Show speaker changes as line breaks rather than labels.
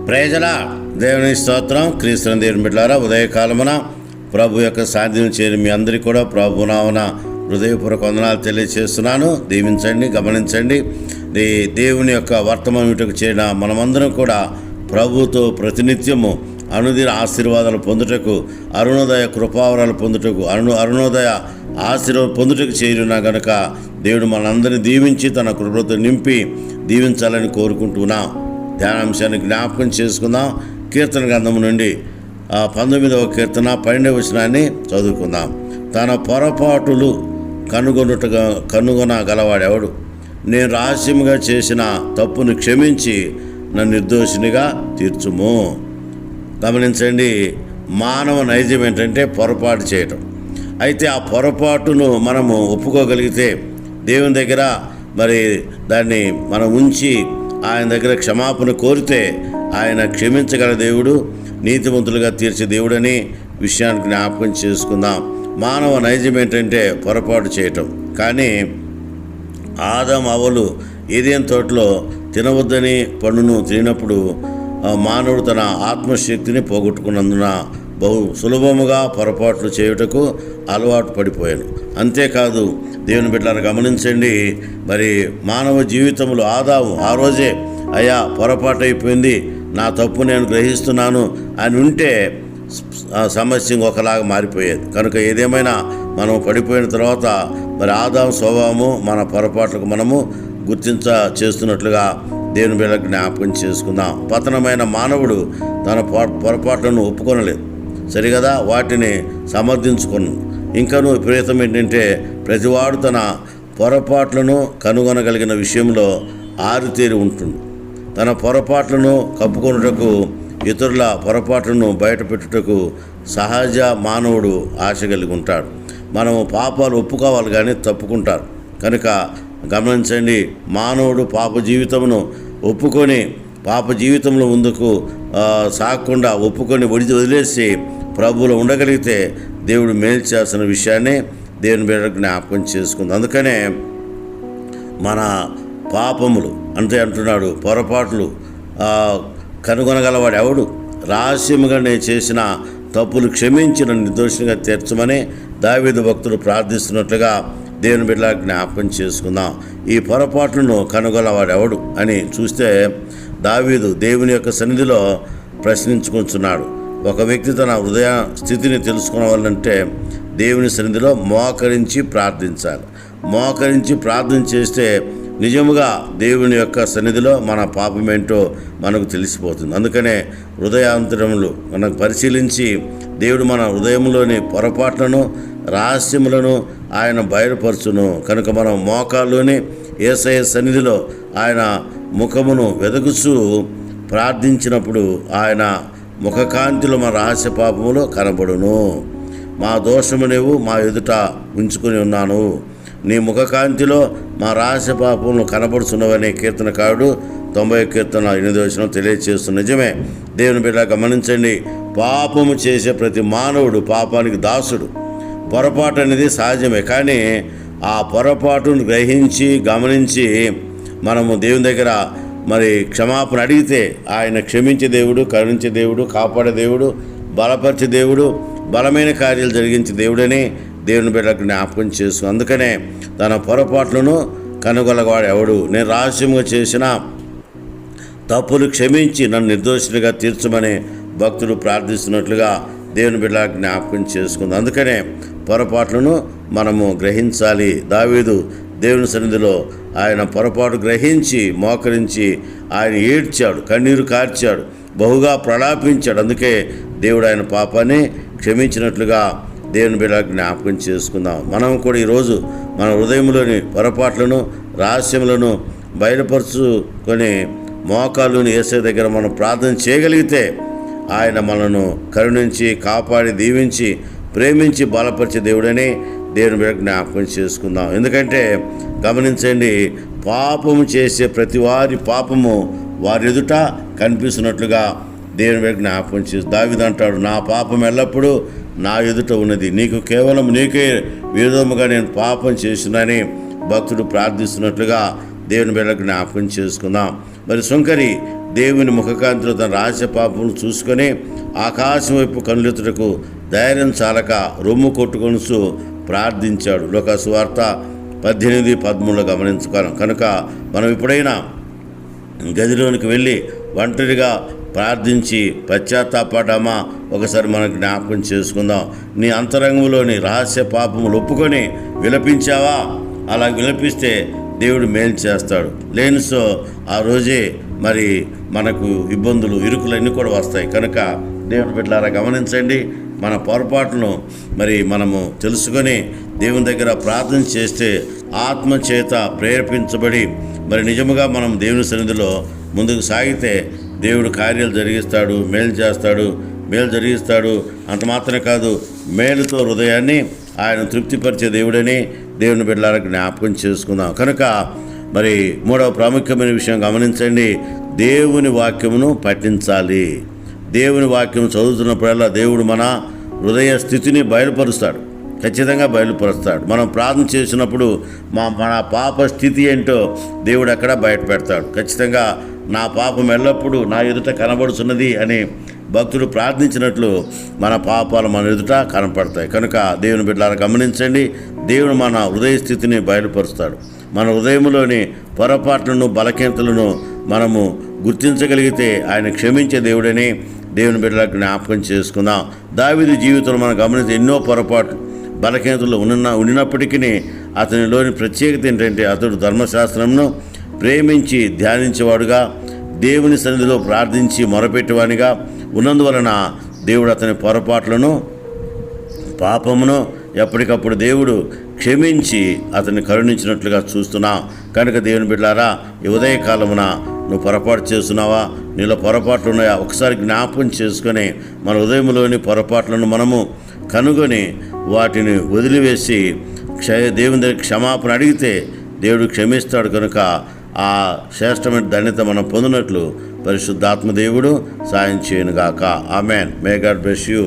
ప్రైజలా దేవుని స్తోత్రం. క్రీస్తుని దేవుని బిడ్డలారా, ఉదయకాలమున ప్రభు యొక్క సాధ్యం చేరి మీ అందరికీ కూడా ప్రభునామన హృదయపూర్వక వందనాలు తెలియజేస్తున్నాను. దీవించండి, గమనించండి. దేవుని యొక్క వర్తమానం వీటికి చేరిన మనమందరం కూడా ప్రభుతో ప్రతినిత్యము అనుదిన ఆశీర్వాదాలు పొందుటకు, అరుణోదయ కృపావరాలు పొందుటకు, అరుణోదయ ఆశీర్వాదం పొందుటకు చేరినా గనుక దేవుడు మనందరినీ దీవించి తన కృపతో నింపి దీవించాలని కోరుకుంటున్నాం. ధ్యానాంశాన్ని జ్ఞాపకం చేసుకుందాం. కీర్తన గ్రంథం నుండి 19వ కీర్తన 12వ వచనాన్ని చదువుకుందాం. తన పొరపాటులు కనుగొనగలవాడెవడు? నేను రహస్యముగా చేసిన తప్పును క్షమించి నన్ను నిర్దోషినిగా తీర్చుము. గమనించండి, మానవ నైజం ఏంటంటే పొరపాటు చేయటం. అయితే ఆ పొరపాటును మనము ఒప్పుకోగలిగితే దేవుని దగ్గర మరి దాన్ని మనం ఉంచి ఆయన దగ్గర క్షమాపణ కోరితే ఆయన క్షమించగల దేవుడు, నీతిమంతులుగా తీర్చే దేవుడని విషయాన్ని జ్ఞాపకం చేసుకుందాం. మానవ నైజం ఏంటంటే పొరపాటు చేయటం. కానీ ఆదాము అవ్వలు ఏదైనా తోటలో తినవద్దని పండును తినప్పుడు మానవుడు తన ఆత్మశక్తిని పోగొట్టుకున్నందున బహు సులభముగా పొరపాట్లు చేయుటకు అలవాటు పడిపోయాను. అంతేకాదు దేవుని బిడ్డలను గమనించండి, మరి మానవ జీవితంలో ఆదాము ఆ రోజే అయ్యా పొరపాటు అయిపోయింది, నా తప్పు నేను గ్రహిస్తున్నాను అని ఉంటే సమస్య ఒకలాగా మారిపోయేది. కనుక ఏదేమైనా మనం పడిపోయిన తర్వాత మరి ఆదాము స్వభావము మన పొరపాట్లకు మనము చేస్తున్నట్లుగా దేవుని బిడ్డలకు జ్ఞాపకం చేసుకుందాం. పతనమైన మానవుడు తన పొరపాట్లను ఒప్పుకొనలేదు, సరిగదా, వాటిని సమర్థించుకున్నాను. ఇంకనూ విపరీతం ఏంటంటే ప్రతివాడు తన పొరపాట్లను కనుగొనగలిగిన విషయంలో ఆరితేరి ఉంటుంది. తన పొరపాట్లను కప్పుకొనుటకు, ఇతరుల పొరపాట్లను బయటపెట్టుటకు సహజ మానవుడు ఆశ కలిగి ఉంటాడు. మనము పాపాలు ఒప్పుకోవాలి కానీ తప్పుకుంటారు. కనుక గమనించండి, మానవుడు పాప జీవితమును ఒప్పుకొని పాప జీవితంలో ముందుకు సాగకుండా ఒప్పుకొని వదిలేసి ప్రభువులో ఉండగలిగితే దేవుడు మేలు చేసిన విషయాన్ని దేవుని బిడ్డలకు జ్ఞాపకం చేసుకుంది. అందుకనే మన పాపములు అంటే అంటున్నాడు, పొరపాట్లు కనుగొనగలవాడు ఎవడు? రహస్యముగా నేను చేసిన తప్పులు క్షమించి నన్ను నిర్దోషిగా తీర్చమని దావీదు భక్తుడు ప్రార్థిస్తున్నట్లుగా దేవుని బిడ్డలకు జ్ఞాపకం చేసుకుందాం. ఈ పొరపాట్లను కనుగొనవాడు ఎవడు అని చూస్తే దావీదు దేవుని యొక్క సన్నిధిలో ప్రశ్నించుకుంటున్నాడు. ఒక వ్యక్తి తన హృదయ స్థితిని తెలుసుకోవాలంటే దేవుని సన్నిధిలో మోకరించి ప్రార్థించాలి. మోకరించి ప్రార్థన చేస్తే నిజముగా దేవుని యొక్క సన్నిధిలో మన పాపమేంటో మనకు తెలిసిపోతుంది. అందుకనే హృదయాంతరములు మనకు పరిశీలించి దేవుడు మన హృదయంలోని పొరపాట్లను, రహస్యములను ఆయన బయలుపరచును. కనుక మనం మోకాల్లోని యేసయ్య సన్నిధిలో ఆయన ముఖమును వెదకుచూ ప్రార్థించినప్పుడు ఆయన ముఖకాంతిలో మన రహస్య పాపములు కనబడును. మా దోషము నీవు మా ఎదుట ఉంచుకొని ఉన్నాను, నీ ముఖకాంతిలో మా రహస్య పాపములు కనబడుచున్నవని కీర్తనకారుడు 90వ కీర్తన 8వ వచనం తెలియజేస్తున్న నిజమే. దేవుని బిడ్డ గమనించండి, పాపము చేసే ప్రతి మానవుడు పాపానికి దాసుడు. పొరపాటు అనేది సహజమే. కానీ ఆ పొరపాటును గ్రహించి గమనించి మనము దేవుని దగ్గర మరి క్షమాపణ అడిగితే ఆయన క్షమించే దేవుడు, కరుణించే దేవుడు, కాపాడే దేవుడు, బలపరిచే దేవుడు, బలమైన కార్యాలు జరిగించే దేవుడని దేవుని బిడ్డలకు జ్ఞాపకం చేసుకుని అందుకనే తన పొరపాట్లను కనుగొనగలవాడు ఎవడు? నేను రహస్యంగా చేసిన తప్పులు క్షమించి నన్ను నిర్దోషిగా తీర్చమని భక్తుడు ప్రార్థిస్తున్నట్లుగా దేవుని బిడ్డలకు జ్ఞాపకం చేసుకుంది. అందుకనే పొరపాట్లను మనము గ్రహించాలి. దావీదు దేవుని సన్నిధిలో ఆయన పొరపాటు గ్రహించి మోకరించి ఆయన ఏడ్చాడు, కన్నీరు కార్చాడు, బహుగా ప్రలాపించాడు. అందుకే దేవుడు ఆయన పాపాన్ని క్షమించినట్లుగా దేవుని బిడ్డలకు జ్ఞాపకం చేసుకుందాం. మనం కూడా ఈరోజు మన హృదయంలోని పొరపాట్లను, రహస్యములను బయలుపరుచుకొని మోకాళ్ళను యేసయ్య దగ్గర మనం ప్రార్థన చేయగలిగితే ఆయన మనను కరుణించి, కాపాడి, దీవించి, ప్రేమించి బలపరిచే దేవుడని దేవుని బిడ్డకు జ్ఞాపకం చేసుకుందాం. ఎందుకంటే గమనించండి, పాపము చేసే ప్రతి వారి పాపము వారి ఎదుట కనిపిస్తున్నట్లుగా దేవుని బిడ్డకు జ్ఞాపకం చేసి దావీదు అంటాడు, నా పాపం ఎల్లప్పుడూ నా ఎదుట ఉన్నది, కేవలం నీకే విరోధముగా నేను పాపం చేసినని భక్తుడు ప్రార్థిస్తున్నట్లుగా దేవుని బిడ్డలకు జ్ఞాపకం చేసుకుందాం. మరి సుంకరి దేవుని ముఖకాంతిలో తన రహస్య పాపమును చూసుకొని ఆకాశం వైపు కనులెత్తుటకు ధైర్యం చాలక రొమ్ము కొట్టుకొనుచు ప్రార్థించాడు. లోకా సువార్త 18:13 గమనించుకోను. కనుక మనం ఎప్పుడైనా గదిలోనికి వెళ్ళి ఒంటరిగా ప్రార్థించి పశ్చాత్తాపడ్డామా ఒకసారి మనం జ్ఞాపకం చేసుకుందాం. నీ అంతరంగంలోని రహస్య పాపములు ఒప్పుకొని విలపించావా? అలా విలపిస్తే దేవుడు మేలు చేస్తాడు. లేనిసో ఆ రోజే మరి మనకు ఇబ్బందులు ఇరుకులన్నీ కూడా వస్తాయి. కనుక దేవుని బిడ్డలారా గమనించండి, మన పొరపాట్లను మరి మనము తెలుసుకొని దేవుని దగ్గర ప్రార్థన చేస్తే ఆత్మ చేత ప్రేరేపించబడి మరి నిజముగా మనం దేవుని సన్నిధిలో ముందుకు సాగితే దేవుడు కార్యాలు జరిగిస్తాడు, మేలు జరిగిస్తాడు. అంత మాత్రమే కాదు, మేలుతో హృదయాన్ని ఆయన తృప్తిపరిచే దేవుడని దేవుని బిడ్డలారా జ్ఞాపకం చేసుకుందాం. కనుక మరి మూడవ ప్రాముఖ్యమైన విషయం గమనించండి, దేవుని వాక్యమును పఠించాలి. దేవుని వాక్యం చదువుతున్నప్పుడల్లా దేవుడు మన హృదయ స్థితిని బయలుపరుస్తాడు, ఖచ్చితంగా బయలుపరుస్తాడు. మనం ప్రార్థన చేసినప్పుడు మన పాప స్థితి ఏంటో దేవుడు అక్కడ బయట పెడతాడు. ఖచ్చితంగా నా పాపం ఎల్లప్పుడూ నా ఎదుట కనబడుతున్నది అని భక్తుడు ప్రార్థించినట్లు మన పాపాలు మన ఎదుట కనపడతాయి. కనుక దేవుని బిడ్డలారా గమనించండి, దేవుడు మన హృదయ స్థితిని బయలుపరుస్తాడు. మన హృదయంలోని పొరపాట్లను బలహీనతలను మనము గుర్తించగలిగితే ఆయన క్షమించే దేవుడని దేవుని బిడ్డలకు జ్ఞాపకం చేసుకుందాం. దావీదు జీవితంలో మనం గమనించే ఎన్నో పొరపాట్లు బలహీనతలు ఉన్నప్పటికీ అతనిలోని ప్రత్యేకత ఏంటంటే అతడు ధర్మశాస్త్రంను ప్రేమించి ధ్యానించేవాడుగా, దేవుని సన్నిధిలో ప్రార్థించి మొరపెట్టేవానిగా ఉన్నందువలన దేవుడు అతని పొరపాట్లను పాపమును ఎప్పటికప్పుడు దేవుడు క్షమించి అతన్ని కరుణించినట్లుగా చూస్తున్నాం. కనుక దేవుని బిడ్డలారా, ఈ ఉదయకాలమున నువ్వు పొరపాటు చేస్తున్నావా? నీలో పొరపాట్లు ఉన్నాయా? ఒకసారి జ్ఞాపకం చేసుకొని మన ఉదయంలోని పొరపాట్లను మనము కనుగొని వాటిని వదిలివేసి దేవుని దగ్గర క్షమాపణ అడిగితే దేవుడు క్షమిస్తాడు. కనుక ఆ శ్రేష్టమైన ధన్యత మనం పొందినట్లు పరిశుద్ధాత్మ దేవుడు సాయం చేయనుగాక. Amen. May God bless you.